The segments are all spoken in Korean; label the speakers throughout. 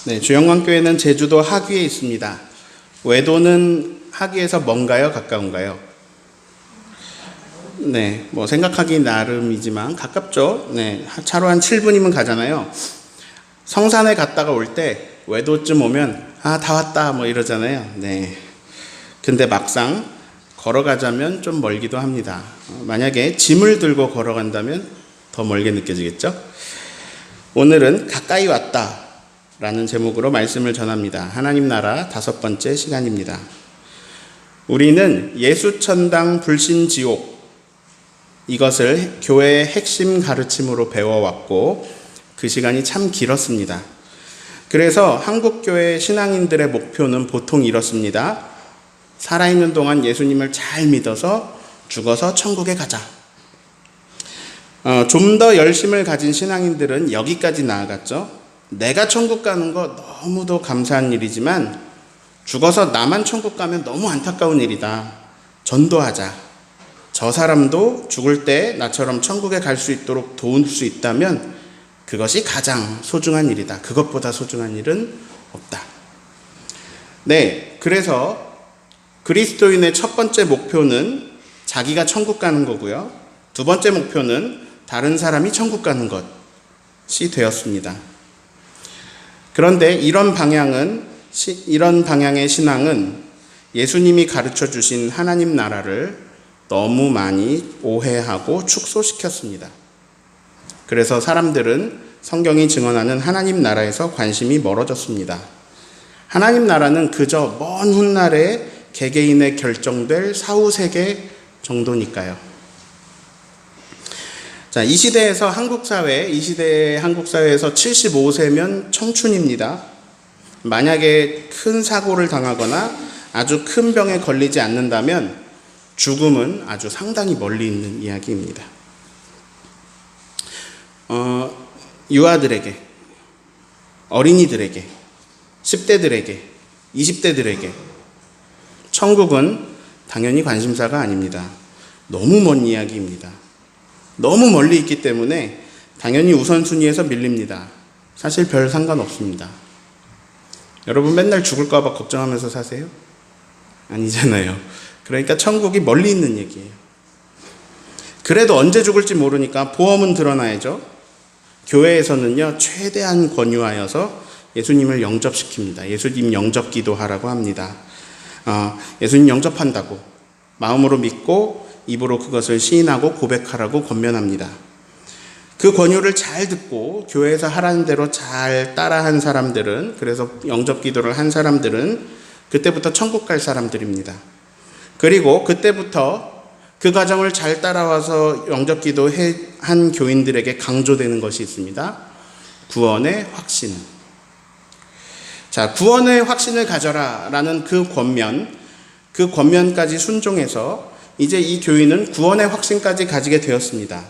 Speaker 1: 네, 주영광교회는 제주도 하귀에 있습니다. 외도는 하귀에서 먼가요? 가까운가요? 네, 뭐 생각하기 나름이지만 가깝죠. 네, 차로 한 7분이면 가잖아요. 성산에 갔다가 올 때 외도쯤 오면 다 왔다 뭐 이러잖아요. 네. 근데 막상 걸어가자면 좀 멀기도 합니다. 만약에 짐을 들고 걸어간다면 더 멀게 느껴지겠죠? 오늘은 가까이 왔다 라는 제목으로 말씀을 전합니다. 하나님 나라 5번째 시간입니다. 우리는 예수천당 불신지옥, 이것을 교회의 핵심 가르침으로 배워왔고 그 시간이 참 길었습니다. 그래서 한국교회 신앙인들의 목표는 보통 이렇습니다. 살아있는 동안 예수님을 잘 믿어서 죽어서 천국에 가자. 좀 더 열심을 가진 신앙인들은 여기까지 나아갔죠. 내가 천국 가는 거 너무도 감사한 일이지만 죽어서 나만 천국 가면 너무 안타까운 일이다. 전도하자. 저 사람도 죽을 때 나처럼 천국에 갈 수 있도록 도울 수 있다면 그것이 가장 소중한 일이다. 그것보다 소중한 일은 없다. 네, 그래서 그리스도인의 첫 번째 목표는 자기가 천국 가는 거고요. 두 번째 목표는 다른 사람이 천국 가는 것이 되었습니다. 그런데 이런 방향의 신앙은 예수님이 가르쳐 주신 하나님 나라를 너무 많이 오해하고 축소시켰습니다. 그래서 사람들은 성경이 증언하는 하나님 나라에서 관심이 멀어졌습니다. 하나님 나라는 그저 먼 훗날에 개개인에 결정될 사후세계 정도니까요. 자, 이 시대의 한국 사회에서 75세면 청춘입니다. 만약에 큰 사고를 당하거나 아주 큰 병에 걸리지 않는다면 죽음은 아주 상당히 멀리 있는 이야기입니다. 유아들에게, 어린이들에게, 10대들에게, 20대들에게 천국은 당연히 관심사가 아닙니다. 너무 먼 이야기입니다. 너무 멀리 있기 때문에 당연히 우선순위에서 밀립니다. 사실 별 상관없습니다. 여러분 맨날 죽을까 봐 걱정하면서 사세요? 아니잖아요. 그러니까 천국이 멀리 있는 얘기예요. 그래도 언제 죽을지 모르니까 보험은 들어놔야죠. 교회에서는요, 최대한 권유하여서 예수님을 영접시킵니다. 예수님 영접 기도하라고 합니다. 예수님 영접한다고 마음으로 믿고 입으로 그것을 시인하고 고백하라고 권면합니다. 그 권유를 잘 듣고 교회에서 하라는 대로 잘 따라한 사람들은, 그래서 영접 기도를 한 사람들은 그때부터 천국 갈 사람들입니다. 그리고 그때부터 그 과정을 잘 따라와서 영접 기도한 교인들에게 강조되는 것이 있습니다. 구원의 확신. 자, 구원의 확신을 가져라 라는 그 권면까지 순종해서 이제 이 교인은 구원의 확신까지 가지게 되었습니다.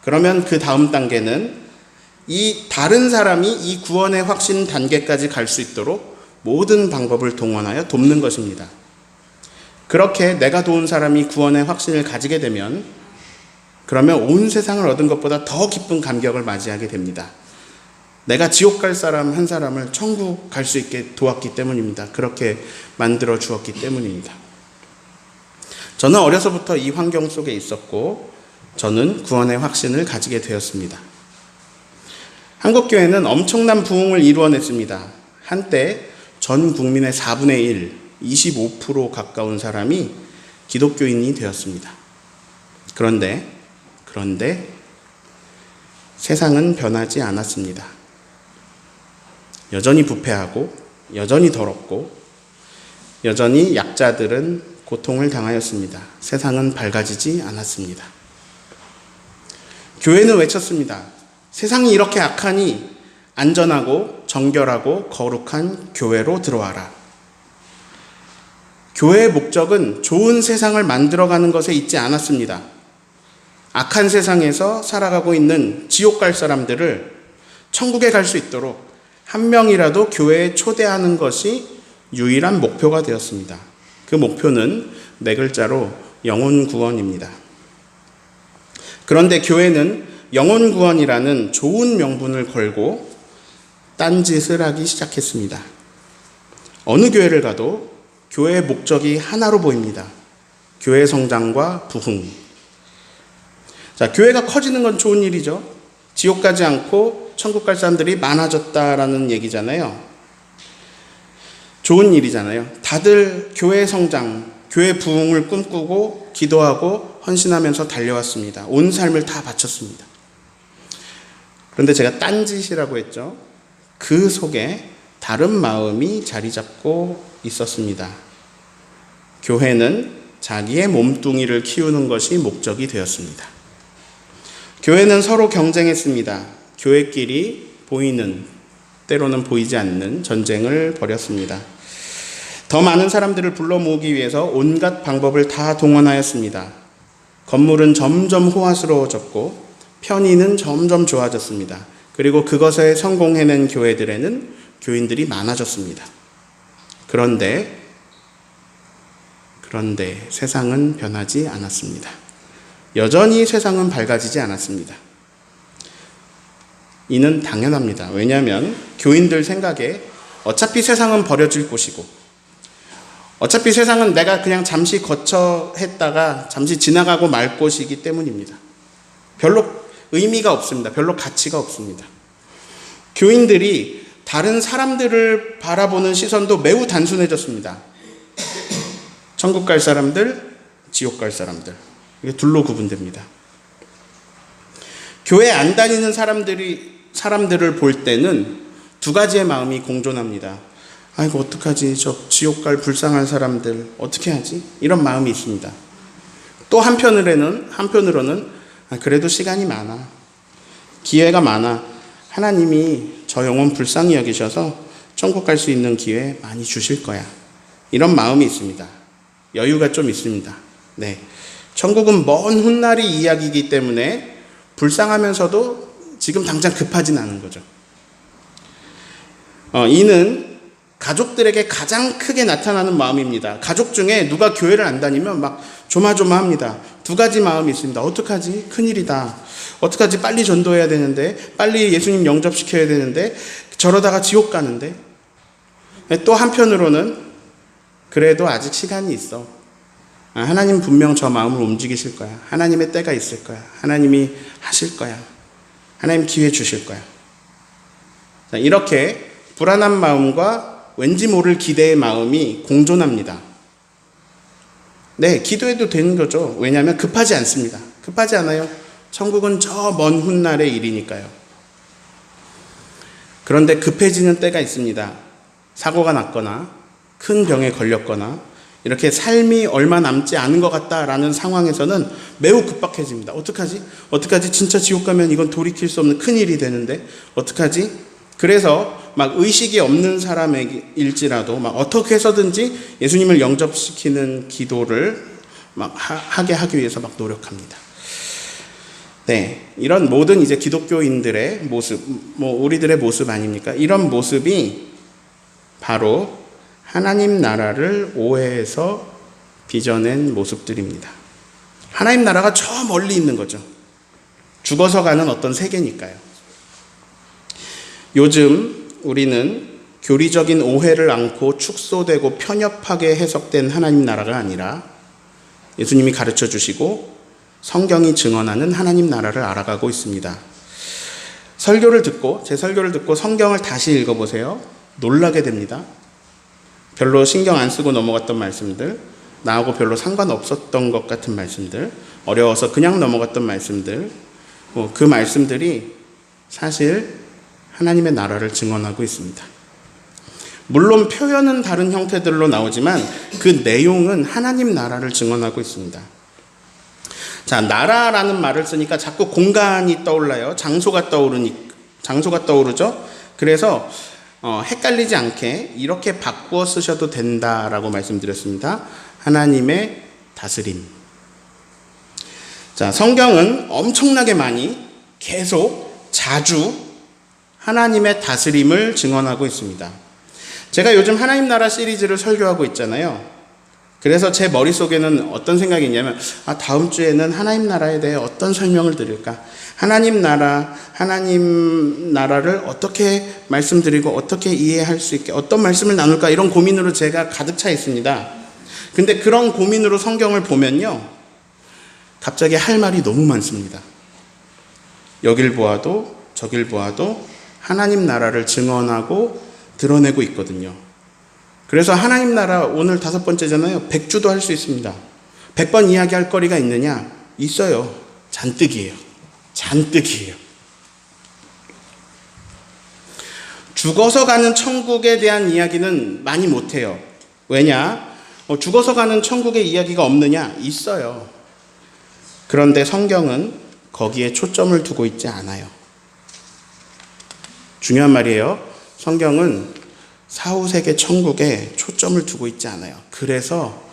Speaker 1: 그러면 그 다음 단계는 이 다른 사람이 이 구원의 확신 단계까지 갈 수 있도록 모든 방법을 동원하여 돕는 것입니다. 그렇게 내가 도운 사람이 구원의 확신을 가지게 되면 그러면 온 세상을 얻은 것보다 더 기쁜 감격을 맞이하게 됩니다. 내가 지옥 갈 사람 한 사람을 천국 갈 수 있게 도왔기 때문입니다. 그렇게 만들어 주었기 때문입니다. 저는 어려서부터 이 환경 속에 있었고 저는 구원의 확신을 가지게 되었습니다. 한국교회는 엄청난 부흥을 이루어냈습니다. 한때 전 국민의 4분의 1, 25% 가까운 사람이 기독교인이 되었습니다. 그런데 세상은 변하지 않았습니다. 여전히 부패하고 여전히 더럽고 여전히 약자들은 고통을 당하였습니다. 세상은 밝아지지 않았습니다. 교회는 외쳤습니다. 세상이 이렇게 악하니 안전하고 정결하고 거룩한 교회로 들어와라. 교회의 목적은 좋은 세상을 만들어가는 것에 있지 않았습니다. 악한 세상에서 살아가고 있는 지옥 갈 사람들을 천국에 갈 수 있도록 한 명이라도 교회에 초대하는 것이 유일한 목표가 되었습니다. 그 목표는 네 글자로 영혼 구원입니다. 그런데 교회는 영혼 구원이라는 좋은 명분을 걸고 딴짓을 하기 시작했습니다. 어느 교회를 가도 교회의 목적이 하나로 보입니다. 교회 성장과 부흥. 자, 교회가 커지는 건 좋은 일이죠. 지옥 가지 않고 천국 갈 사람들이 많아졌다라는 얘기잖아요. 좋은 일이잖아요. 다들 교회 성장, 교회 부흥을 꿈꾸고 기도하고 헌신하면서 달려왔습니다. 온 삶을 다 바쳤습니다. 그런데 제가 딴짓이라고 했죠. 그 속에 다른 마음이 자리 잡고 있었습니다. 교회는 자기의 몸뚱이를 키우는 것이 목적이 되었습니다. 교회는 서로 경쟁했습니다. 교회끼리 보이는, 때로는 보이지 않는 전쟁을 벌였습니다. 더 많은 사람들을 불러 모으기 위해서 온갖 방법을 다 동원하였습니다. 건물은 점점 호화스러워졌고 편의는 점점 좋아졌습니다. 그리고 그것에 성공해낸 교회들에는 교인들이 많아졌습니다. 그런데 세상은 변하지 않았습니다. 여전히 세상은 밝아지지 않았습니다. 이는 당연합니다. 왜냐하면 교인들 생각에 어차피 세상은 버려질 곳이고 어차피 세상은 내가 그냥 잠시 거처했다가 잠시 지나가고 말 곳이기 때문입니다. 별로 의미가 없습니다. 별로 가치가 없습니다. 교인들이 다른 사람들을 바라보는 시선도 매우 단순해졌습니다. 천국 갈 사람들, 지옥 갈 사람들. 이게 둘로 구분됩니다. 교회 안 다니는 사람들을 볼 때는 두 가지의 마음이 공존합니다. 아이고 어떡하지, 저 지옥 갈 불쌍한 사람들 어떻게 하지? 이런 마음이 있습니다. 또 한편으로는 그래도 시간이 많아, 기회가 많아, 하나님이 저 영혼 불쌍히 여기셔서 천국 갈 수 있는 기회 많이 주실 거야, 이런 마음이 있습니다. 여유가 좀 있습니다. 네, 천국은 먼 훗날의 이야기이기 때문에 불쌍하면서도 지금 당장 급하진 않은 거죠. 이는 가족들에게 가장 크게 나타나는 마음입니다. 가족 중에 누가 교회를 안 다니면 막 조마조마합니다. 두 가지 마음이 있습니다. 어떡하지? 큰일이다. 어떡하지? 빨리 전도해야 되는데, 빨리 예수님 영접시켜야 되는데, 저러다가 지옥 가는데. 또 한편으로는 그래도 아직 시간이 있어. 하나님 분명 저 마음을 움직이실 거야. 하나님의 때가 있을 거야. 하나님이 하실 거야. 하나님 기회 주실 거야. 이렇게 불안한 마음과 왠지 모를 기대의 마음이 공존합니다. 네, 기도해도 되는 거죠. 왜냐하면 급하지 않습니다. 급하지 않아요. 천국은 저 먼 훗날의 일이니까요. 그런데 급해지는 때가 있습니다. 사고가 났거나 큰 병에 걸렸거나 이렇게 삶이 얼마 남지 않은 것 같다라는 상황에서는 매우 급박해집니다. 어떡하지? 진짜 지옥 가면 이건 돌이킬 수 없는 큰일이 되는데 어떡하지? 그래서 막 의식이 없는 사람일지라도 막 어떻게 해서든지 예수님을 영접시키는 기도를 막 하게 하기 위해서 막 노력합니다. 네, 이런 모든 이제 기독교인들의 모습, 우리들의 모습 아닙니까? 이런 모습이 바로 하나님 나라를 오해해서 빚어낸 모습들입니다. 하나님 나라가 저 멀리 있는 거죠. 죽어서 가는 어떤 세계니까요. 요즘 우리는 교리적인 오해를 안고 축소되고 편협하게 해석된 하나님 나라가 아니라 예수님이 가르쳐 주시고 성경이 증언하는 하나님 나라를 알아가고 있습니다. 제 설교를 듣고 성경을 다시 읽어보세요. 놀라게 됩니다. 별로 신경 안 쓰고 넘어갔던 말씀들, 나하고 별로 상관없었던 것 같은 말씀들, 어려워서 그냥 넘어갔던 말씀들, 그 말씀들이 사실 하나님의 나라를 증언하고 있습니다. 물론 표현은 다른 형태들로 나오지만 그 내용은 하나님 나라를 증언하고 있습니다. 자, 나라라는 말을 쓰니까 자꾸 공간이 떠올라요. 장소가 떠오르죠. 그래서 헷갈리지 않게 이렇게 바꾸어 쓰셔도 된다라고 말씀드렸습니다. 하나님의 다스림. 자, 성경은 엄청나게 많이 계속 자주 하나님의 다스림을 증언하고 있습니다. 제가 요즘 하나님 나라 시리즈를 설교하고 있잖아요. 그래서 제 머릿속에는 어떤 생각이 있냐면, 다음 주에는 하나님 나라에 대해 어떤 설명을 드릴까? 하나님 나라를 어떻게 말씀드리고 어떻게 이해할 수 있게 어떤 말씀을 나눌까? 이런 고민으로 제가 가득 차 있습니다. 근데 그런 고민으로 성경을 보면요, 갑자기 할 말이 너무 많습니다. 여길 보아도 저길 보아도 하나님 나라를 증언하고 드러내고 있거든요. 그래서 하나님 나라 오늘 5번째잖아요. 100주도 할 수 있습니다. 100번 이야기할 거리가 있느냐? 있어요. 잔뜩이에요. 잔뜩이에요. 죽어서 가는 천국에 대한 이야기는 많이 못해요. 왜냐? 죽어서 가는 천국의 이야기가 없느냐? 있어요. 그런데 성경은 거기에 초점을 두고 있지 않아요. 중요한 말이에요. 성경은 사후세계 천국에 초점을 두고 있지 않아요. 그래서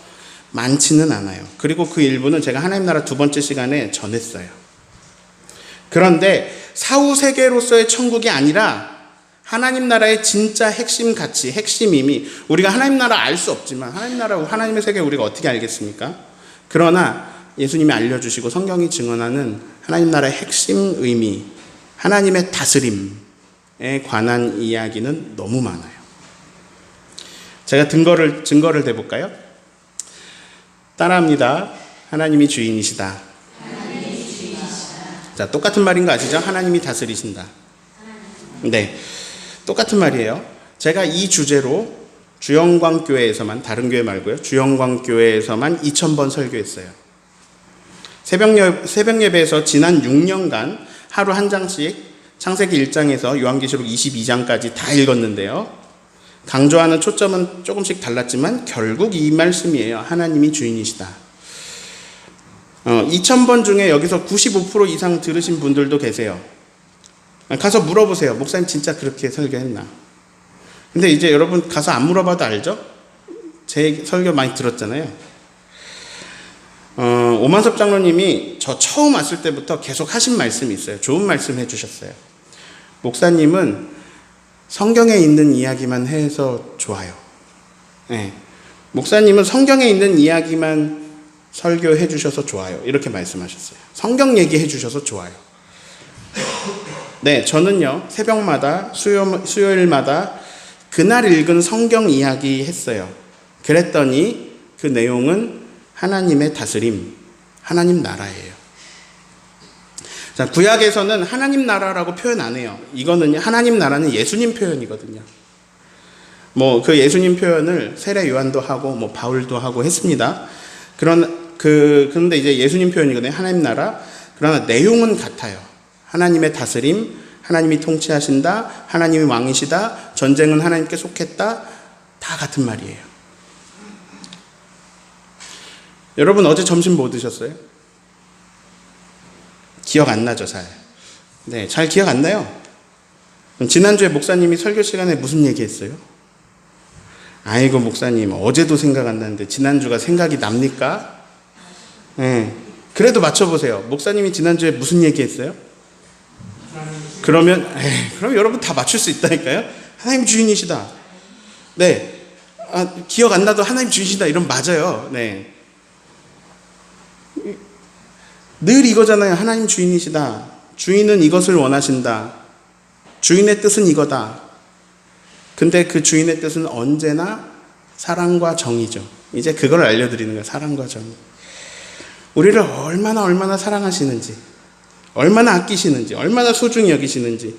Speaker 1: 많지는 않아요. 그리고 그 일부는 제가 하나님 나라 2번째 시간에 전했어요. 그런데 사후세계로서의 천국이 아니라 하나님 나라의 진짜 핵심 가치, 핵심 의미, 우리가 하나님 나라 알 수 없지만 하나님 나라, 하나님의 세계 우리가 어떻게 알겠습니까? 그러나 예수님이 알려주시고 성경이 증언하는 하나님 나라의 핵심 의미, 하나님의 다스림에 관한 이야기는 너무 많아요. 제가 증거를 대볼까요? 따라합니다. 하나님이 주인이시다. 자, 똑같은 말인 거 아시죠? 하나님이 다스리신다. 네, 똑같은 말이에요. 제가 이 주제로 주영광교회에서만, 다른 교회 말고요, 주영광교회에서만 2000번 설교했어요. 새벽 예배에서 지난 6년간 하루 한 장씩 창세기 1장에서 요한계시록 22장까지 다 읽었는데요. 강조하는 초점은 조금씩 달랐지만 결국 이 말씀이에요. 하나님이 주인이시다. 2000번 중에 여기서 95% 이상 들으신 분들도 계세요. 가서 물어보세요. 목사님 진짜 그렇게 설교했나? 근데 이제 여러분 가서 안 물어봐도 알죠? 제 설교 많이 들었잖아요. 오만섭 장로님이 저 처음 왔을 때부터 계속 하신 말씀이 있어요. 좋은 말씀 해주셨어요. 목사님은 성경에 있는 이야기만 해서 좋아요. 네. 목사님은 성경에 있는 이야기만 설교해 주셔서 좋아요. 이렇게 말씀하셨어요. 성경 얘기해 주셔서 좋아요. 네, 저는요, 새벽마다, 수요일마다 그날 읽은 성경 이야기 했어요. 그랬더니 그 내용은 하나님의 다스림, 하나님 나라예요. 자, 구약에서는 하나님 나라라고 표현 안 해요. 이거는 하나님 나라는 예수님 표현이거든요. 그 예수님 표현을 세례 요한도 하고 바울도 하고 했습니다. 그런데 이제 예수님 표현이거든요. 하나님 나라. 그러나 내용은 같아요. 하나님의 다스림, 하나님이 통치하신다, 하나님이 왕이시다, 전쟁은 하나님께 속했다, 다 같은 말이에요. 여러분 어제 점심 뭐 드셨어요? 기억 안 나죠, 잘? 네, 잘 기억 안 나요? 그럼 지난주에 목사님이 설교 시간에 무슨 얘기 했어요? 아이고, 목사님, 어제도 생각 안 나는데 지난주가 생각이 납니까? 네. 그래도 맞춰보세요. 목사님이 지난주에 무슨 얘기 했어요? 그럼 여러분 다 맞출 수 있다니까요? 하나님 주인이시다. 네. 기억 안 나도 하나님 주인이시다. 이러면 맞아요. 네. 늘 이거잖아요. 하나님 주인이시다. 주인은 이것을 원하신다. 주인의 뜻은 이거다. 근데 그 주인의 뜻은 언제나 사랑과 정의죠. 이제 그걸 알려드리는 거예요. 사랑과 정의. 우리를 얼마나 사랑하시는지, 얼마나 아끼시는지, 얼마나 소중히 여기시는지,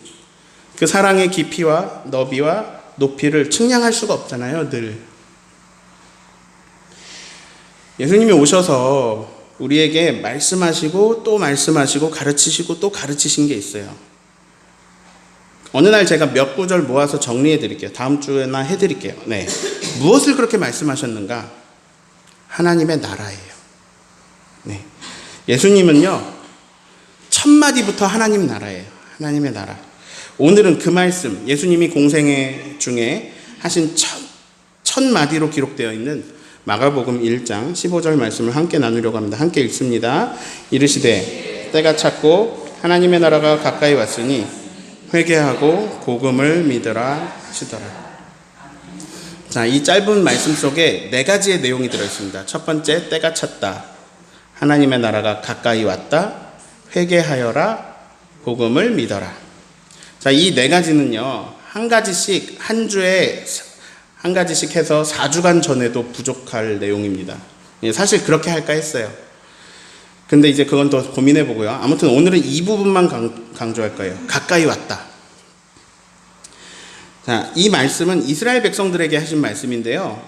Speaker 1: 그 사랑의 깊이와 너비와 높이를 측량할 수가 없잖아요. 늘. 예수님이 오셔서 우리에게 말씀하시고 또 말씀하시고 가르치시고 또 가르치신 게 있어요. 어느 날 제가 몇 구절 모아서 정리해 드릴게요. 다음 주에나 해 드릴게요. 네. 무엇을 그렇게 말씀하셨는가? 하나님의 나라예요. 네. 예수님은요, 첫 마디부터 하나님 나라예요. 하나님의 나라. 오늘은 그 말씀, 예수님이 공생애 중에 하신 첫 마디로 기록되어 있는 마가복음 1장 15절 말씀을 함께 나누려고 합니다. 함께 읽습니다. 이르시되 때가 찼고 하나님의 나라가 가까이 왔으니 회개하고 복음을 믿으라 하시더라. 자, 자, 이 짧은 말씀 속에 네 가지의 내용이 들어있습니다. 첫 번째, 때가 찼다. 하나님의 나라가 가까이 왔다. 회개하여라. 복음을 믿어라. 자, 이 네 가지는요, 한 가지씩, 한 주에 한 가지씩 해서 4주간 전에도 부족할 내용입니다. 사실 그렇게 할까 했어요. 근데 이제 그건 더 고민해 보고요. 아무튼 오늘은 이 부분만 강조할 거예요. 가까이 왔다. 자, 이 말씀은 이스라엘 백성들에게 하신 말씀인데요.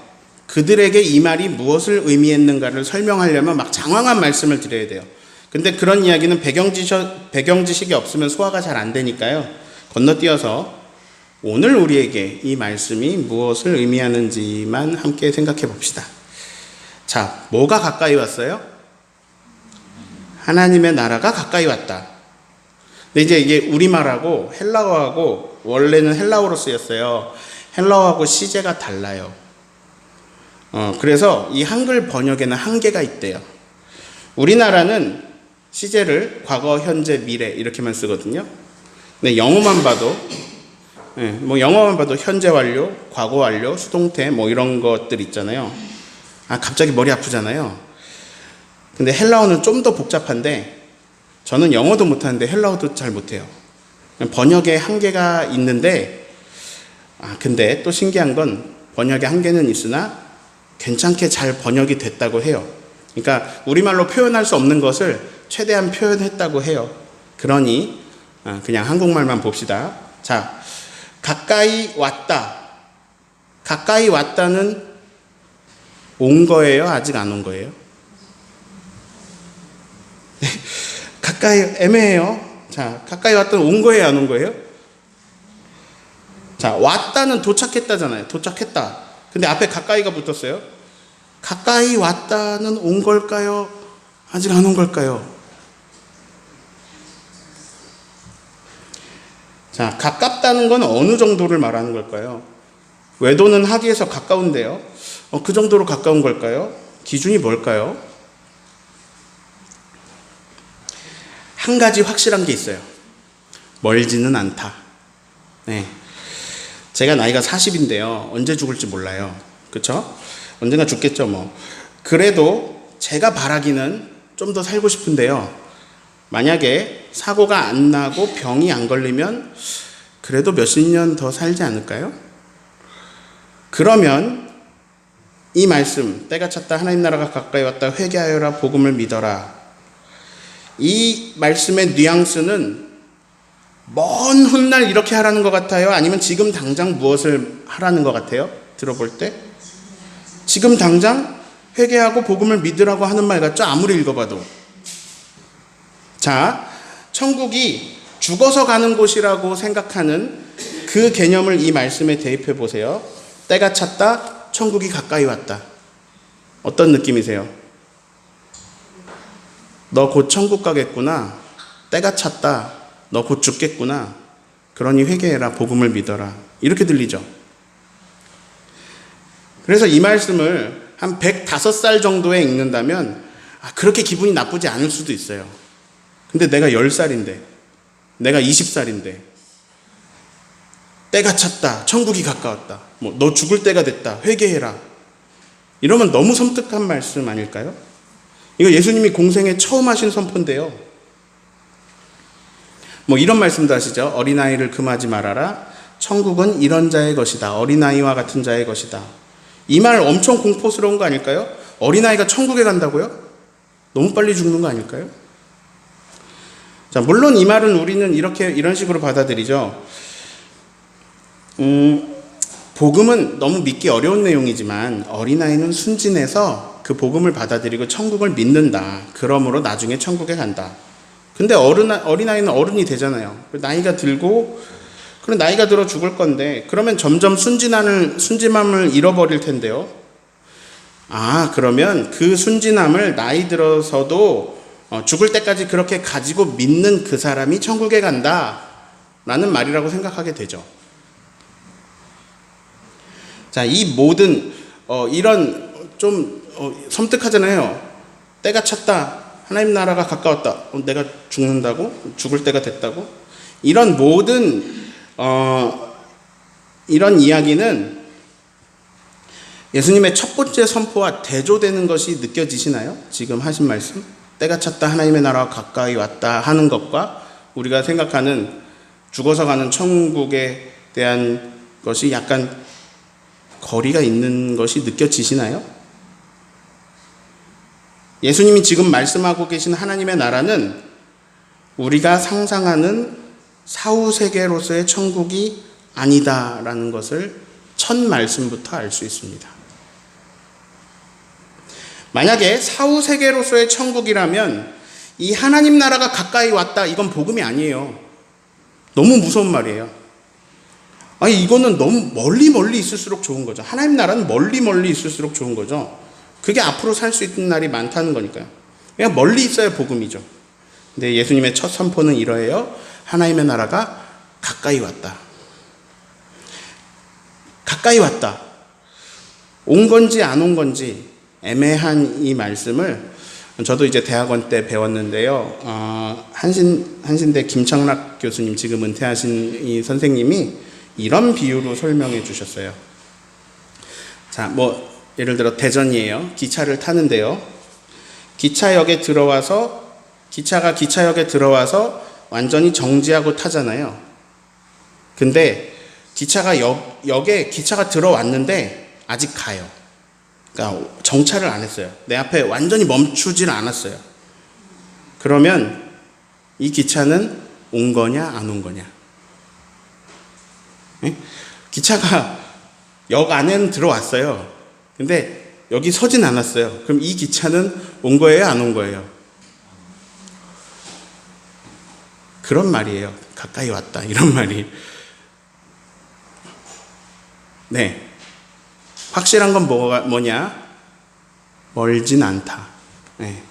Speaker 1: 그들에게 이 말이 무엇을 의미했는가를 설명하려면 막 장황한 말씀을 드려야 돼요. 근데 그런 이야기는 배경 지식이 없으면 소화가 잘 안 되니까요. 건너뛰어서 오늘 우리에게 이 말씀이 무엇을 의미하는지만 함께 생각해 봅시다. 자, 뭐가 가까이 왔어요? 하나님의 나라가 가까이 왔다. 근데 이제 이게 우리말하고 헬라어하고, 원래는 헬라어로 쓰였어요. 헬라어하고 시제가 달라요. 그래서 이 한글 번역에는 한계가 있대요. 우리나라는 시제를 과거, 현재, 미래 이렇게만 쓰거든요. 근데 영어만 봐도 현재 완료, 과거 완료, 수동태 뭐 이런 것들 있잖아요. 갑자기 머리 아프잖아요. 근데 헬라어는 좀 더 복잡한데, 저는 영어도 못하는데 헬라어도 잘 못해요. 번역에 한계가 있는데, 근데 또 신기한 건 번역에 한계는 있으나 괜찮게 잘 번역이 됐다고 해요. 그러니까 우리말로 표현할 수 없는 것을 최대한 표현했다고 해요. 그러니 그냥 한국말만 봅시다. 자, 가까이 왔다. 가까이 왔다는 온 거예요? 아직 안 온 거예요? 가까이 애매해요. 자, 가까이 왔다는 온 거예요? 안 온 거예요? 자, 왔다는 도착했다잖아요. 도착했다. 근데 앞에 가까이가 붙었어요. 가까이 왔다는 온 걸까요? 아직 안 온 걸까요? 자, 가깝다는 건 어느 정도를 말하는 걸까요? 외도는 하기에서 가까운데요. 그 정도로 가까운 걸까요? 기준이 뭘까요? 한 가지 확실한 게 있어요. 멀지는 않다. 네. 제가 나이가 40인데요. 언제 죽을지 몰라요. 그쵸? 언젠가 죽겠죠, 뭐. 그래도 제가 바라기는 좀 더 살고 싶은데요. 만약에 사고가 안 나고 병이 안 걸리면 그래도 몇십 년 더 살지 않을까요? 그러면 이 말씀, 때가 찼다, 하나님 나라가 가까이 왔다, 회개하여라, 복음을 믿어라. 이 말씀의 뉘앙스는 먼 훗날 이렇게 하라는 것 같아요? 아니면 지금 당장 무엇을 하라는 것 같아요? 들어볼 때? 지금 당장 회개하고 복음을 믿으라고 하는 말 같죠? 아무리 읽어봐도. 자, 천국이 죽어서 가는 곳이라고 생각하는 그 개념을 이 말씀에 대입해 보세요. 때가 찼다, 천국이 가까이 왔다. 어떤 느낌이세요? 너 곧 천국 가겠구나. 때가 찼다. 너 곧 죽겠구나. 그러니 회개해라. 복음을 믿어라. 이렇게 들리죠. 그래서 이 말씀을 한 105살 정도에 읽는다면 그렇게 기분이 나쁘지 않을 수도 있어요. 근데 내가 10살인데, 내가 20살인데, 때가 찼다. 천국이 가까웠다. 너 죽을 때가 됐다. 회개해라. 이러면 너무 섬뜩한 말씀 아닐까요? 이거 예수님이 공생에 처음 하신 선포인데요. 이런 말씀도 하시죠. 어린아이를 금하지 말아라. 천국은 이런 자의 것이다. 어린아이와 같은 자의 것이다. 이 말 엄청 공포스러운 거 아닐까요? 어린아이가 천국에 간다고요? 너무 빨리 죽는 거 아닐까요? 자, 물론 이 말은 우리는 이런 식으로 받아들이죠. 복음은 너무 믿기 어려운 내용이지만 어린아이는 순진해서 그 복음을 받아들이고 천국을 믿는다. 그러므로 나중에 천국에 간다. 근데 어린아이는 어른이 되잖아요. 나이가 들고, 그럼 나이가 들어 죽을 건데, 그러면 점점 순진함을 잃어버릴 텐데요. 그러면 그 순진함을 나이 들어서도 죽을 때까지 그렇게 가지고 믿는 그 사람이 천국에 간다. 라는 말이라고 생각하게 되죠. 자, 이 모든, 이런 좀 섬뜩하잖아요. 때가 찼다. 하나님 나라가 가까웠다. 내가 죽는다고? 죽을 때가 됐다고? 이런 모든 이런 이야기는 예수님의 첫 번째 선포와 대조되는 것이 느껴지시나요? 지금 하신 말씀? 때가 찼다, 하나님의 나라가 가까이 왔다 하는 것과 우리가 생각하는 죽어서 가는 천국에 대한 것이 약간 거리가 있는 것이 느껴지시나요? 예수님이 지금 말씀하고 계신 하나님의 나라는 우리가 상상하는 사후세계로서의 천국이 아니다라는 것을 첫 말씀부터 알 수 있습니다. 만약에 사후세계로서의 천국이라면 이 하나님 나라가 가까이 왔다, 이건 복음이 아니에요. 너무 무서운 말이에요. 아니, 이거는 너무 멀리 있을수록 좋은 거죠. 하나님 나라는 멀리 있을수록 좋은 거죠. 그게 앞으로 살 수 있는 날이 많다는 거니까요. 그냥 멀리 있어야 복음이죠. 근데 예수님의 첫 선포는 이러해요. 하나님의 나라가 가까이 왔다. 가까이 왔다. 온 건지 안 온 건지 애매한 이 말씀을 저도 이제 대학원 때 배웠는데요. 한신대 김창락 교수님, 지금 은퇴하신 이 선생님이 이런 비유로 설명해 주셨어요. 자, 예를 들어 대전이에요. 기차를 타는데요. 기차가 기차역에 들어와서 완전히 정지하고 타잖아요. 근데 기차가 역에 기차가 들어왔는데 아직 가요. 그러니까 정차를 안 했어요. 내 앞에 완전히 멈추질 않았어요. 그러면 이 기차는 온 거냐 안 온 거냐? 네? 기차가 역 안에는 들어왔어요. 근데 여기 서진 않았어요. 그럼 이 기차는 온 거예요, 안 온 거예요? 그런 말이에요. 가까이 왔다, 이런 말이. 네. 확실한 건 뭐냐? 멀진 않다. 네.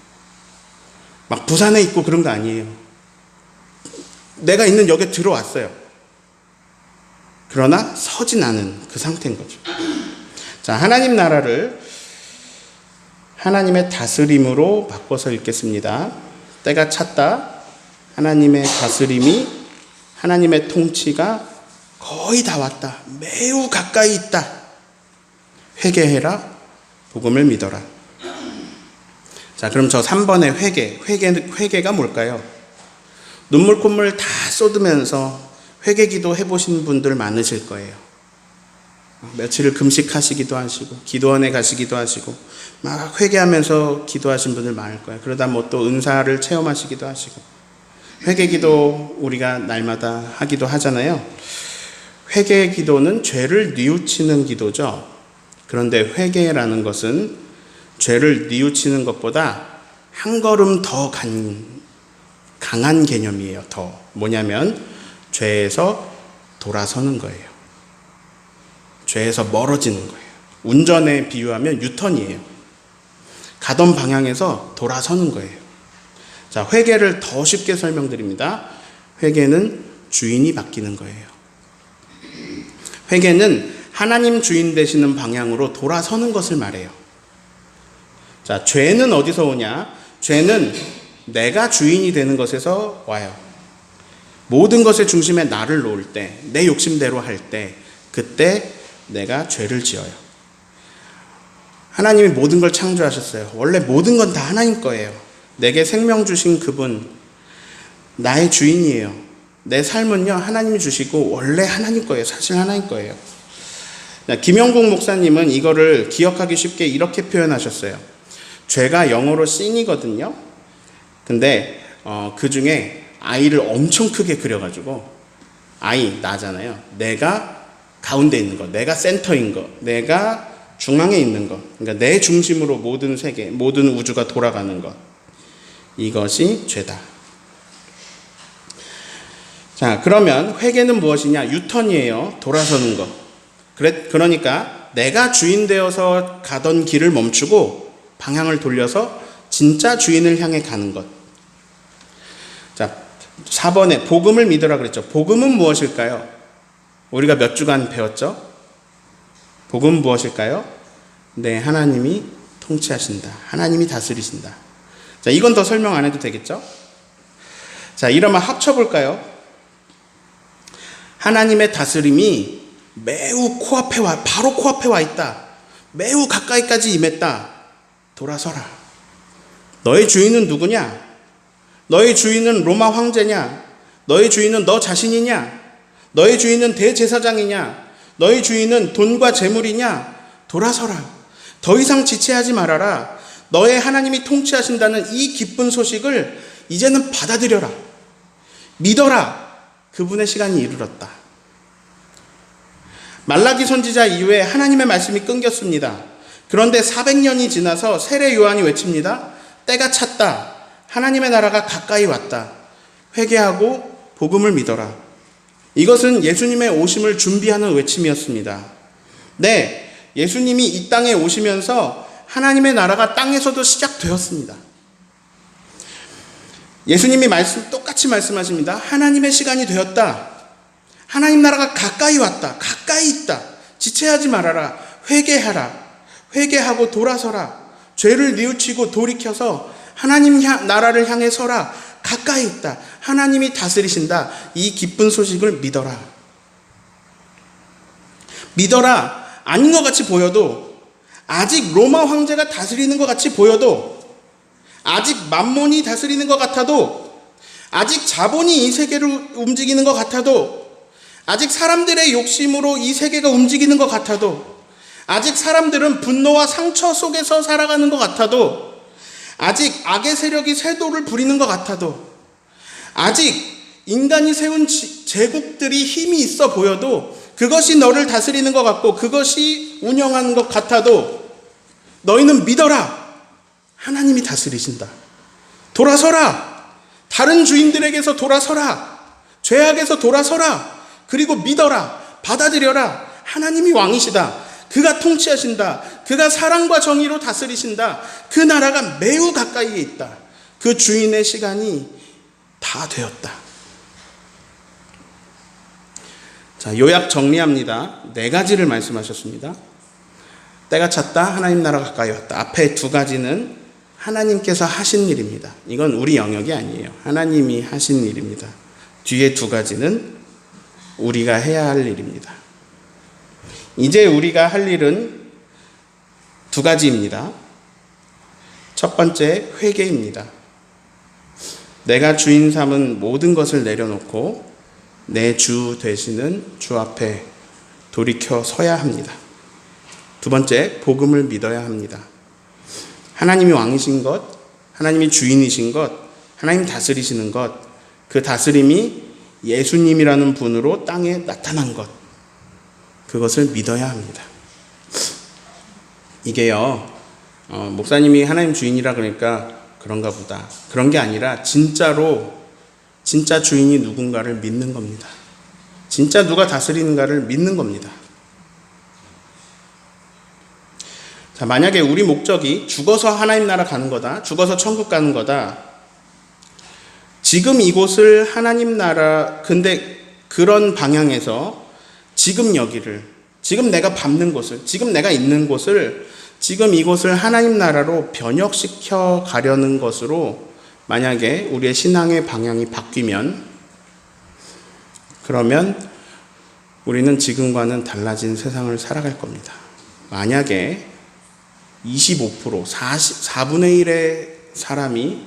Speaker 1: 막 부산에 있고 그런 거 아니에요. 내가 있는 역에 들어왔어요. 그러나 서진 않은 그 상태인 거죠. 자, 하나님 나라를 하나님의 다스림으로 바꿔서 읽겠습니다. 때가 찼다. 하나님의 다스림이, 하나님의 통치가 거의 다 왔다. 매우 가까이 있다. 회개해라. 복음을 믿어라. 자, 그럼 저 3번의 회개가 뭘까요? 눈물 콧물 다 쏟으면서 회개 기도 해보신 분들 많으실 거예요. 며칠을 금식하시기도 하시고 기도원에 가시기도 하시고 막 회개하면서 기도하신 분들 많을 거예요. 그러다 또 은사를 체험하시기도 하시고, 회개 기도 우리가 날마다 하기도 하잖아요. 회개 기도는 죄를 뉘우치는 기도죠. 그런데 회개라는 것은 죄를 뉘우치는 것보다 한 걸음 더 강한 개념이에요. 뭐냐면 죄에서 돌아서는 거예요. 죄에서 멀어지는 거예요. 운전에 비유하면 유턴이에요. 가던 방향에서 돌아서는 거예요. 자, 회개를 더 쉽게 설명드립니다. 회개는 주인이 바뀌는 거예요. 회개는 하나님 주인 되시는 방향으로 돌아서는 것을 말해요. 자, 죄는 어디서 오냐? 죄는 내가 주인이 되는 것에서 와요. 모든 것의 중심에 나를 놓을 때, 내 욕심대로 할 때, 그때 내가 죄를 지어요. 하나님이 모든 걸 창조하셨어요. 원래 모든 건 다 하나님 거예요. 내게 생명 주신 그분, 나의 주인이에요. 내 삶은요, 하나님이 주시고 원래 하나님 거예요. 사실 하나님 거예요. 김영국 목사님은 이거를 기억하기 쉽게 이렇게 표현하셨어요. 죄가 영어로 sin이거든요. 근데 그 중에 아이를 엄청 크게 그려가지고, 아이 나잖아요. 내가 가운데 있는 거, 내가 센터인 거, 내가 중앙에 있는 거, 그러니까 내 중심으로 모든 세계, 모든 우주가 돌아가는 것, 이것이 죄다. 자, 그러면 회개는 무엇이냐? 유턴이에요. 돌아서는 거. 그러니까 내가 주인 되어서 가던 길을 멈추고 방향을 돌려서 진짜 주인을 향해 가는 것. 자, 4번에 복음을 믿으라 그랬죠. 복음은 무엇일까요? 우리가 몇 주간 배웠죠? 복음은 무엇일까요? 네, 하나님이 통치하신다. 하나님이 다스리신다. 자, 이건 더 설명 안 해도 되겠죠? 자, 이러면 합쳐볼까요? 하나님의 다스림이 매우 바로 코앞에 와 있다. 매우 가까이까지 임했다. 돌아서라. 너의 주인은 누구냐? 너의 주인은 로마 황제냐? 너의 주인은 너 자신이냐? 너의 주인은 대제사장이냐? 너의 주인은 돈과 재물이냐? 돌아서라. 더 이상 지체하지 말아라. 너의 하나님이 통치하신다는 이 기쁜 소식을 이제는 받아들여라. 믿어라. 그분의 시간이 이르렀다. 말라기 선지자 이후에 하나님의 말씀이 끊겼습니다. 그런데 400년이 지나서 세례 요한이 외칩니다. 때가 찼다. 하나님의 나라가 가까이 왔다. 회개하고 복음을 믿어라. 이것은 예수님의 오심을 준비하는 외침이었습니다. 네, 예수님이 이 땅에 오시면서 하나님의 나라가 땅에서도 시작되었습니다. 예수님이 똑같이 말씀하십니다. 하나님의 시간이 되었다. 하나님 나라가 가까이 왔다. 가까이 있다. 지체하지 말아라. 회개하라. 회개하고 돌아서라. 죄를 뉘우치고 돌이켜서 하나님 나라를 향해 서라. 가까이 있다. 하나님이 다스리신다. 이 기쁜 소식을 믿어라. 믿어라. 아닌 것 같이 보여도, 아직 로마 황제가 다스리는 것 같이 보여도, 아직 만몬이 다스리는 것 같아도, 아직 자본이 이 세계를 움직이는 것 같아도, 아직 사람들의 욕심으로 이 세계가 움직이는 것 같아도, 아직 사람들은 분노와 상처 속에서 살아가는 것 같아도, 아직 악의 세력이 쇄도를 부리는 것 같아도, 아직 인간이 세운 제국들이 힘이 있어 보여도, 그것이 너를 다스리는 것 같고 그것이 운영하는 것 같아도 너희는 믿어라. 하나님이 다스리신다. 돌아서라. 다른 주인들에게서 돌아서라. 죄악에서 돌아서라. 그리고 믿어라. 받아들여라. 하나님이 왕이시다. 그가 통치하신다. 그가 사랑과 정의로 다스리신다. 그 나라가 매우 가까이에 있다. 그 주인의 시간이 다 되었다. 자, 요약 정리합니다. 4가지를 말씀하셨습니다. 때가 찼다. 하나님 나라가 가까이 왔다. 앞에 2가지는 하나님께서 하신 일입니다. 이건 우리 영역이 아니에요. 하나님이 하신 일입니다. 뒤에 2가지는 우리가 해야 할 일입니다. 이제 우리가 할 일은 2가지입니다. 첫 번째, 회개입니다. 내가 주인 삼은 모든 것을 내려놓고 내 주 되시는 주 앞에 돌이켜 서야 합니다. 2번째, 복음을 믿어야 합니다. 하나님이 왕이신 것, 하나님이 주인이신 것, 하나님 다스리시는 것, 그 다스림이 예수님이라는 분으로 땅에 나타난 것, 그것을 믿어야 합니다. 이게요, 목사님이 하나님 주인이라 그러니까 그런가 보다. 그런 게 아니라 진짜 주인이 누군가를 믿는 겁니다. 진짜 누가 다스리는가를 믿는 겁니다. 자, 만약에 우리 목적이 죽어서 하나님 나라 가는 거다, 죽어서 천국 가는 거다, 지금 이곳을 하나님 나라, 근데 그런 방향에서 지금 여기를, 지금 내가 밟는 곳을, 지금 내가 있는 곳을, 지금 이곳을 하나님 나라로 변혁시켜 가려는 것으로 만약에 우리의 신앙의 방향이 바뀌면, 그러면 우리는 지금과는 달라진 세상을 살아갈 겁니다. 만약에 25%, 4분의 1의 사람이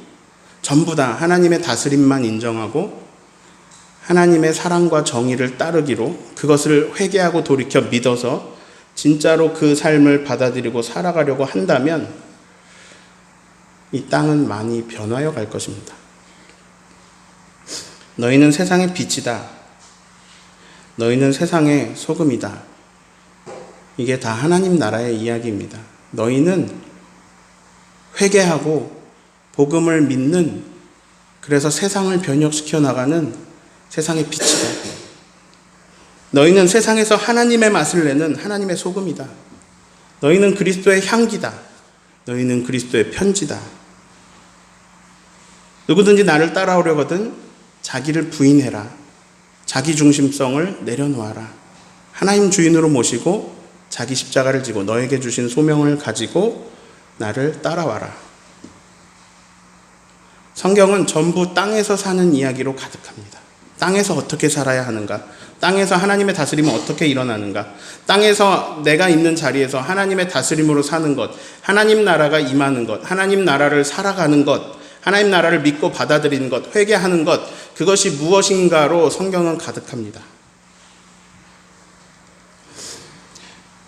Speaker 1: 전부 다 하나님의 다스림만 인정하고 하나님의 사랑과 정의를 따르기로, 그것을 회개하고 돌이켜 믿어서 진짜로 그 삶을 받아들이고 살아가려고 한다면 이 땅은 많이 변화해 갈 것입니다. 너희는 세상의 빛이다. 너희는 세상의 소금이다. 이게 다 하나님 나라의 이야기입니다. 너희는 회개하고 복음을 믿는, 그래서 세상을 변혁시켜 나가는 세상의 빛이다. 너희는 세상에서 하나님의 맛을 내는 하나님의 소금이다. 너희는 그리스도의 향기다. 너희는 그리스도의 편지다. 누구든지 나를 따라오려거든 자기를 부인해라. 자기 중심성을 내려놓아라. 하나님 주인으로 모시고 자기 십자가를 지고 너에게 주신 소명을 가지고 나를 따라와라. 성경은 전부 땅에서 사는 이야기로 가득합니다. 땅에서 어떻게 살아야 하는가? 땅에서 하나님의 다스림은 어떻게 일어나는가? 땅에서 내가 있는 자리에서 하나님의 다스림으로 사는 것, 하나님 나라가 임하는 것, 하나님 나라를 살아가는 것, 하나님 나라를 믿고 받아들이는 것, 회개하는 것, 그것이 무엇인가로 성경은 가득합니다.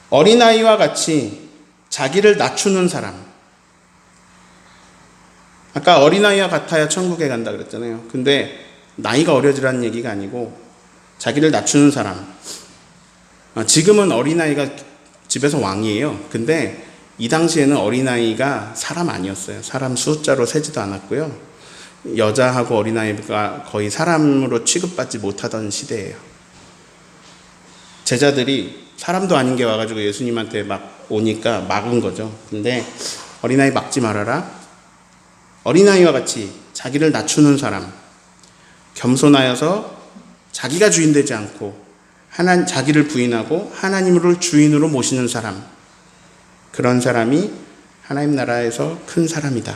Speaker 1: 어린아이와 같이 자기를 낮추는 사람. 아까 어린아이와 같아야 천국에 간다 그랬잖아요. 근데 나이가 어려지라는 얘기가 아니고 자기를 낮추는 사람. 지금은 어린아이가 집에서 왕이에요. 근데 이 당시에는 어린아이가 사람 아니었어요. 사람 숫자로 세지도 않았고요. 여자하고 어린아이가 거의 사람으로 취급받지 못하던 시대예요. 제자들이 사람도 아닌 게 와가지고 예수님한테 막 오니까 막은 거죠. 근데 어린아이 막지 말아라. 어린아이와 같이 자기를 낮추는 사람, 겸손하여서 자기가 주인 되지 않고 자기를 부인하고 하나님을 주인으로 모시는 사람, 그런 사람이 하나님 나라에서 큰 사람이다.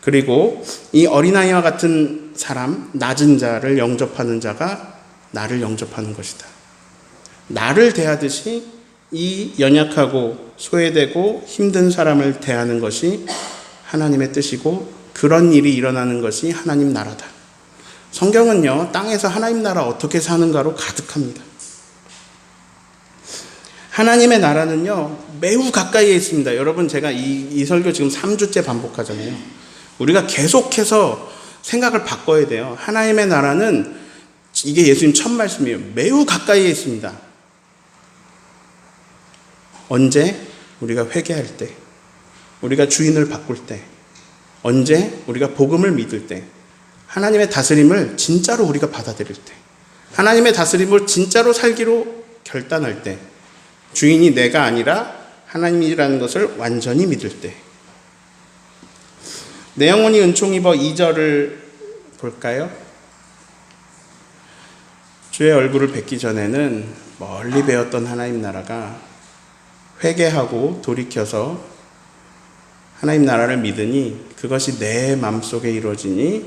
Speaker 1: 그리고 이 어린아이와 같은 사람, 낮은 자를 영접하는 자가 나를 영접하는 것이다. 나를 대하듯이 이 연약하고 소외되고 힘든 사람을 대하는 것이 하나님의 뜻이고 그런 일이 일어나는 것이 하나님 나라다. 성경은요, 땅에서 하나님 나라 어떻게 사는가로 가득합니다. 하나님의 나라는요, 매우 가까이에 있습니다. 여러분, 제가 이 설교 지금 3주째 반복하잖아요. 우리가 계속해서 생각을 바꿔야 돼요. 하나님의 나라는, 이게 예수님 첫 말씀이에요. 매우 가까이에 있습니다. 언제? 우리가 회개할 때, 우리가 주인을 바꿀 때, 언제? 우리가 복음을 믿을 때, 하나님의 다스림을 진짜로 우리가 받아들일 때, 하나님의 다스림을 진짜로 살기로 결단할 때, 주인이 내가 아니라 하나님이라는 것을 완전히 믿을 때. 내 영혼이 은총 입어 2절을 볼까요? 주의 얼굴을 뵙기 전에는 멀리 배웠던 하나님 나라가 회개하고 돌이켜서 하나님 나라를 믿으니 그것이 내 마음속에 이루어지니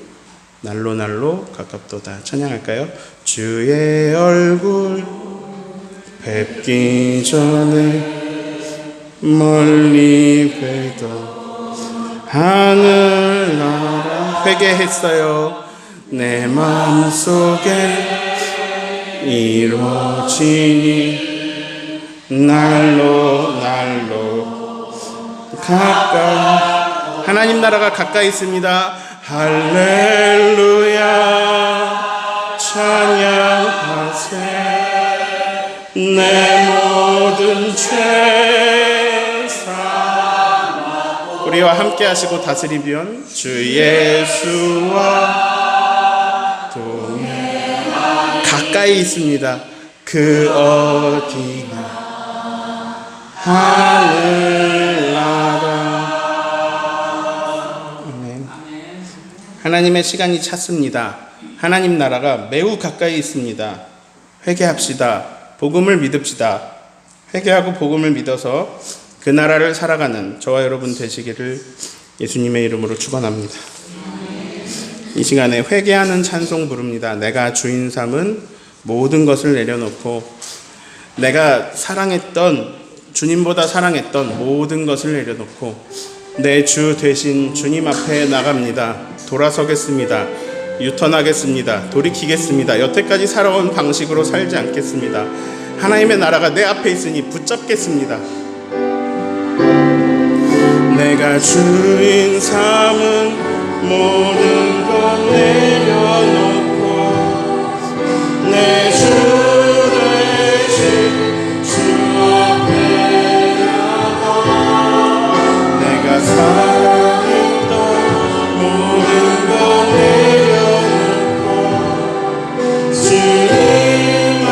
Speaker 1: 날로 날로 가깝도다. 찬양할까요? 주의 얼굴 뵙기 전에 멀리 뵈던 하늘나라 회개했어요. 내 마음속에 이루어지니 날로 날로 가까이 하나님 나라가 가까이 있습니다. 할렐루야 찬양하세 내 모든 죄 사하고 우리와 함께 하시고 다스리면 주 예수와 동행 가까이 있습니다. 그 어디나 하늘나라. 아멘. 하나님의 시간이 찼습니다. 하나님 나라가 매우 가까이 있습니다. 회개합시다. 복음을 믿읍시다. 회개하고 복음을 믿어서 그 나라를 살아가는 저와 여러분 되시기를 예수님의 이름으로 축원합니다. 이 시간에 회개하는 찬송 부릅니다. 내가 주인 삼은 모든 것을 내려놓고 내가 사랑했던 주님보다 사랑했던 모든 것을 내려놓고 내 주 되신 주님 앞에 나갑니다. 돌아서겠습니다. 유턴하겠습니다. 돌이키겠습니다. 여태까지 살아온 방식으로 살지 않겠습니다. 하나님의 나라가 내 앞에 있으니 붙잡겠습니다. 내가 주인 삼은 모든 것 내려놓고 내 주 되신 주 앞에 나가 내가 사랑했던 모든 것 내려놓고 주님만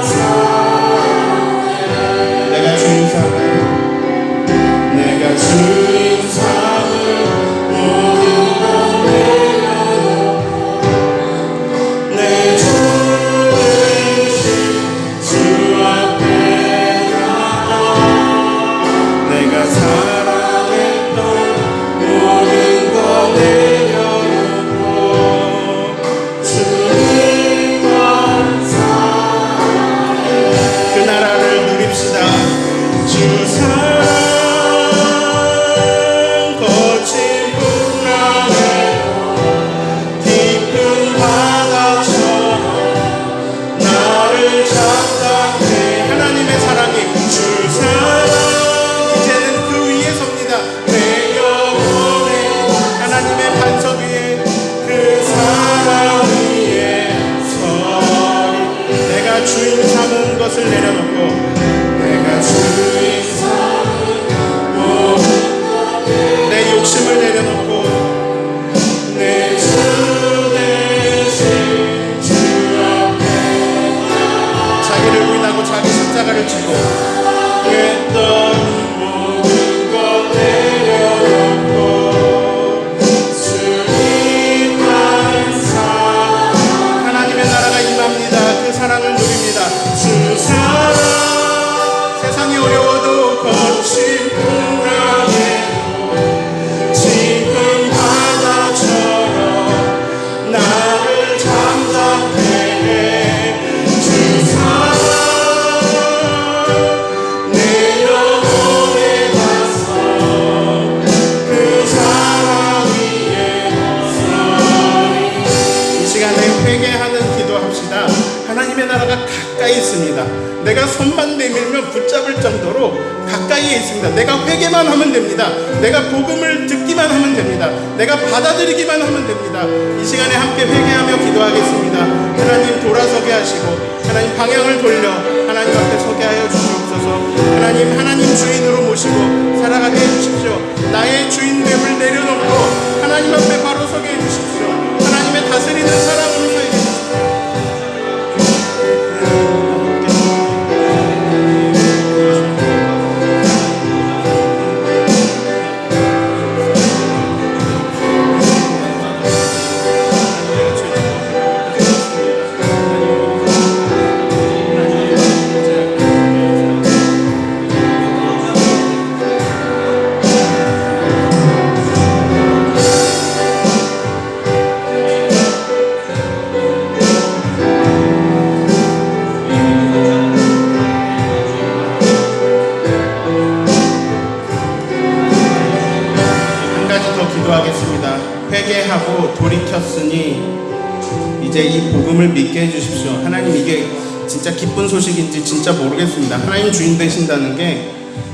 Speaker 1: 사랑해 내가 주인 삼은 모든 것 내려놓고 내 주 십자가를 지고
Speaker 2: 모든 것 내려놓고 주님 한 사랑
Speaker 1: 하나님의 나라가 임합니다. 그 사랑을 누립니다.
Speaker 2: 주 사랑
Speaker 1: 세상이 어려워도
Speaker 2: 거친 풍랑에도 지금 바다처럼 나를 잠잠케 해. 주 사랑 내 영혼에 가서 그 사랑 위에 서리.
Speaker 1: 이 시간에 회개하는 기도합시다. 하나님의 나라가 가까이 있습니다. 내가 손만 내밀면 붙잡을 정도로 가까이에 있습니다. 내가 회개만 하면 됩니다. 내가 복음을 듣기만 하면 됩니다. 내가 받아들이기만 하면 됩니다. 이 시간에 함께 회개하며 기도하겠습니다. 하나님 돌아서게 하시고 하나님 방향을 돌려 하나님 앞에 서게 하여 주시옵소서. 하나님 주인으로 모시고 살아가게 해주십시오. 나의 주인됨을 내려놓고 하나님 앞에 바로 서게 해주십시오. 하나님의 다스리는 사랑으로 서게 해주십시오. 기도하겠습니다. 회개하고 돌이켰으니 이제 이 복음을 믿게 해주십시오. 하나님, 이게 진짜 기쁜 소식인지 진짜 모르겠습니다. 하나님 주인 되신다는 게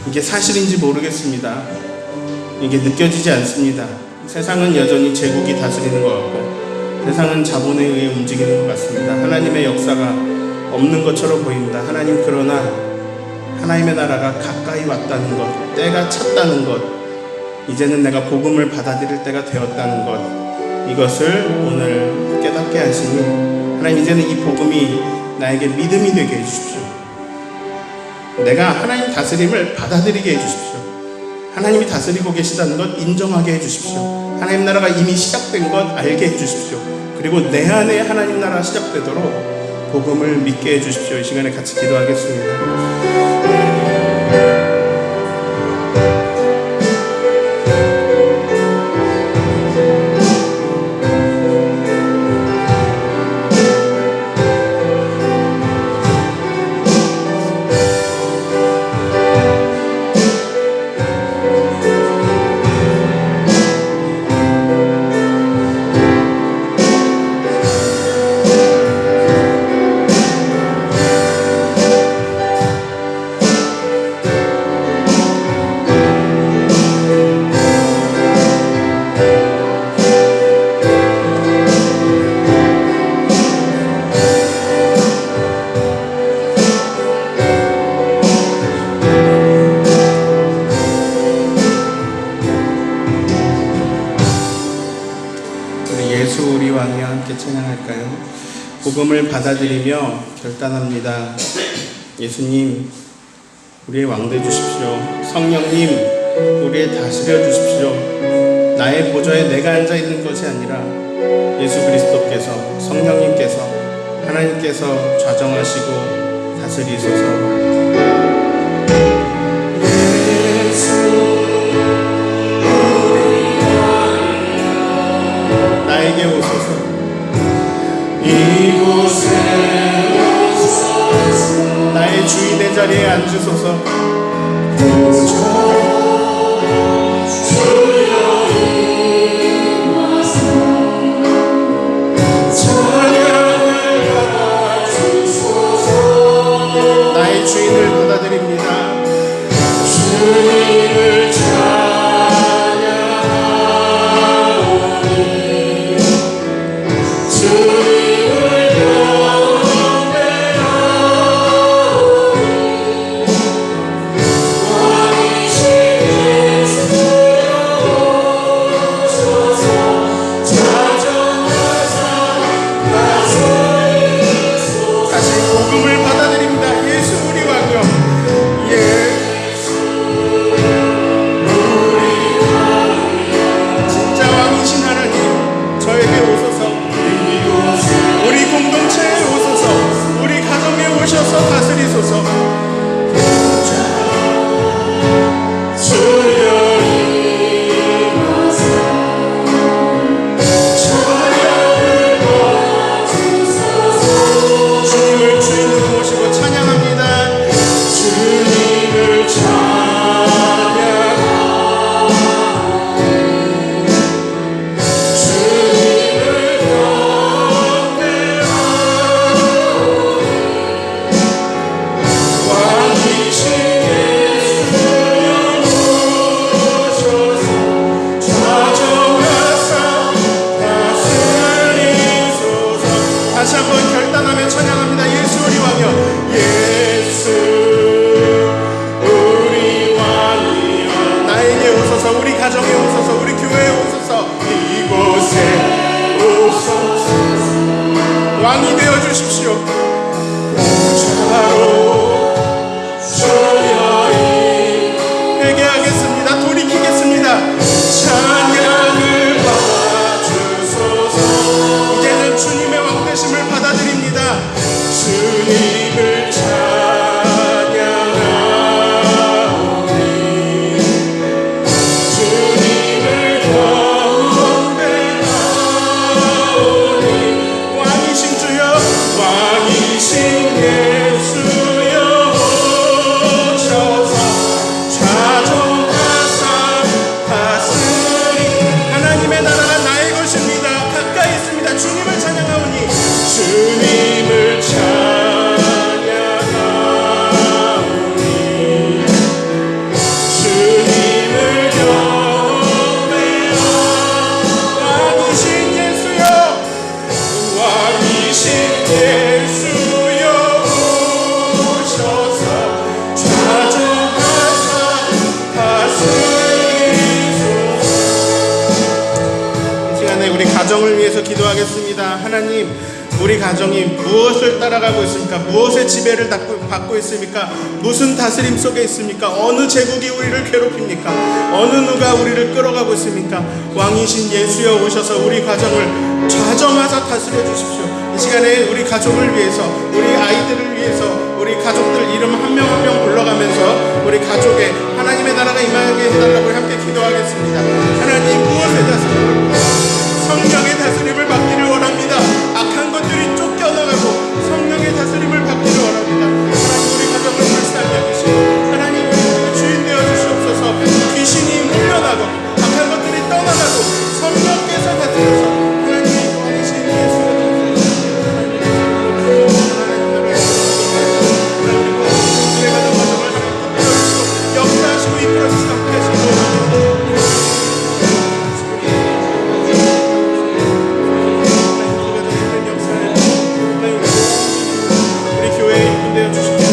Speaker 1: 이게 사실인지 모르겠습니다. 이게 느껴지지 않습니다. 세상은 여전히 제국이 다스리는 것 같고 세상은 자본에 의해 움직이는 것 같습니다. 하나님의 역사가 없는 것처럼 보입니다. 하나님, 그러나 하나님의 나라가 가까이 왔다는 것, 때가 찼다는 것, 이제는 내가 복음을 받아들일 때가 되었다는 것, 이것을 오늘 깨닫게 하시니 하나님, 이제는 이 복음이 나에게 믿음이 되게 해주십시오. 내가 하나님 다스림을 받아들이게 해주십시오. 하나님이 다스리고 계시다는 것 인정하게 해주십시오. 하나님 나라가 이미 시작된 것 알게 해주십시오. 그리고 내 안에 하나님 나라 시작되도록 복음을 믿게 해주십시오. 이 시간에 같이 기도하겠습니다. 찬양할까요? 복음을 받아들이며 결단합니다. 예수님, 우리의 왕 되 주십시오. 성령님, 우리의 다스려 주십시오. 나의 보좌에 내가 앉아 있는 것이 아니라 예수 그리스도께서, 성령님께서, 하나님께서 좌정하시고 다스리소서. 나에게 오소서.
Speaker 2: 이곳에 오소서.
Speaker 1: 나의 주인의 자리에 앉으소서.
Speaker 2: 주여 임하소. 찬양을 받아주소서.
Speaker 1: 나의 주인을 받아들입니다.
Speaker 2: 주님을 찬양하오니 주님을 경배하오니 왕이신 예수여 오소서. 자정하사 다스리소서.
Speaker 1: 다시 복음을 받아들입니다. 예수 우리 왕이여, 가정을 위해서 기도하겠습니다. 하나님, 우리 가정이 무엇을 따라가고 있습니까? 무엇의 지배를 받고 있습니까? 무슨 다스림 속에 있습니까? 어느 제국이 우리를 괴롭힙니까? 어느 누가 우리를 끌어가고 있습니까? 왕이신 예수여 오셔서 우리 가정을 좌정하사 다스려 주십시오. 이 시간에 우리 가족을 위해서, 우리 아이들을 위해서, 우리 가족들 이름 한 명 한 명 불러가면서 우리 가족에 하나님의 나라가 임하게 해달라고 함께 기도하겠습니다. 하나님, 무엇의 다스림을, 성령의 다스림을 받기를 원합니다. 악한 것들이 쫓겨나가고 성령의 다스림을 받기를 원합니다. 하나님, 우리 가정을 불쌍히 여기시고 하나님, 우리 주인 되어 주시옵소서. 귀신이 물러나고 악한 것들이 떠나가고 성령께서 다스려서 하나님의 왕이신 예수를 역사하시고 이끌어주시고 함께 하시고 우리 교회에 입군되어 주십시오.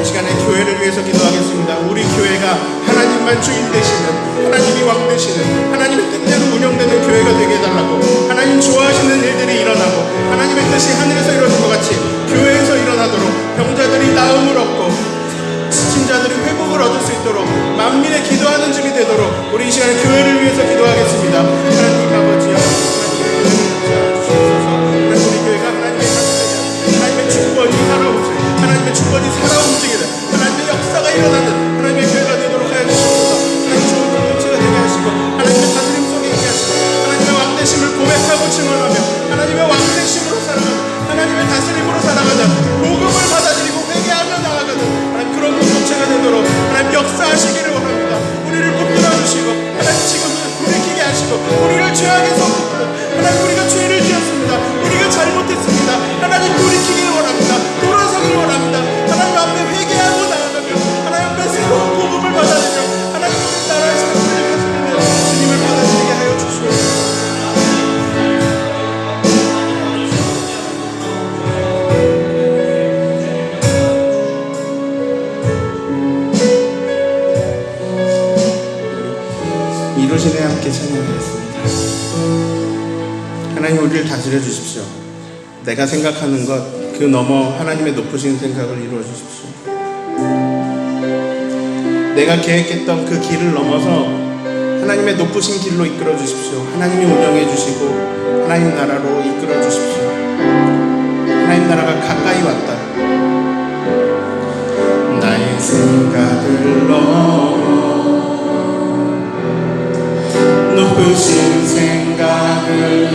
Speaker 1: 이 시간에 교회를 위해서 기도하겠습니다. 우리 교회가 하나님만 주인 되시는, 하나님이 왕 되시는, 하나님의 뜻대로 운영되는 교회가 되게 해달라고, 하나님 좋아하시는 일들이 일어나고 하나님의 뜻이 하늘에서 이루어진 것 같이 교회에서 일어나도록, 병자들이 나음을 얻고 신자들이 회복을 얻을 수 있도록 만민의 기도하는 중이 되도록 우리 이 시간에 교회를 위해서 기도하겠습니다. 하나님 아버지여, 우리 교회가 하나님의 사실이야. 하나님의 주권이 살아오지, 하나님의 주권이 살아 움직이는, 하나님의 역사가 일어나는 하나님의 교회가 되도록 하여 주시옵소서. 하나님 좋은 공동체가 되게 하시고 하나님의 다스림 속에 있게 하시고 하나님의 왕되심을 고백하고 증언하며 하나님의 왕되심으로 살아가는, 하나님의 다스림으로 살아가는, 복음을 받아들이고 회개하며 나아가는 하나님 그런 공동체가 되도록 하나님 역사하시기를 원합니다. 우리를 붙들어 주시고 하나님 지금은 돌이키게 하시고 우리를 죄악에서 붙들어 하나님, 우리가 죄를 지었습니다. 우리가 잘못했습니다. 하나님 돌이키기를 원합니다. 돌아서기를 원합니다. 하나님 앞에 회개하고 나아가며 하나님 앞에 새로운 복음을 받아들여 하나님 우리 나라에서 우리를 다스리며 주님을 받아들이게 하여 주시옵소서. 이루시네 함께 찬양하겠습니다. 하나님, 우리를 다스려 주십시오. 내가 생각하는 것 그 너머 하나님의 높으신 생각을 이루어 주십시오. 내가 계획했던 그 길을 넘어서 하나님의 높으신 길로 이끌어 주십시오. 하나님이 운영해 주시고 하나님 나라로 이끌어 주십시오. 하나님 나라가 가까이 왔다. 나의 생각을 넘어 높으신 생각을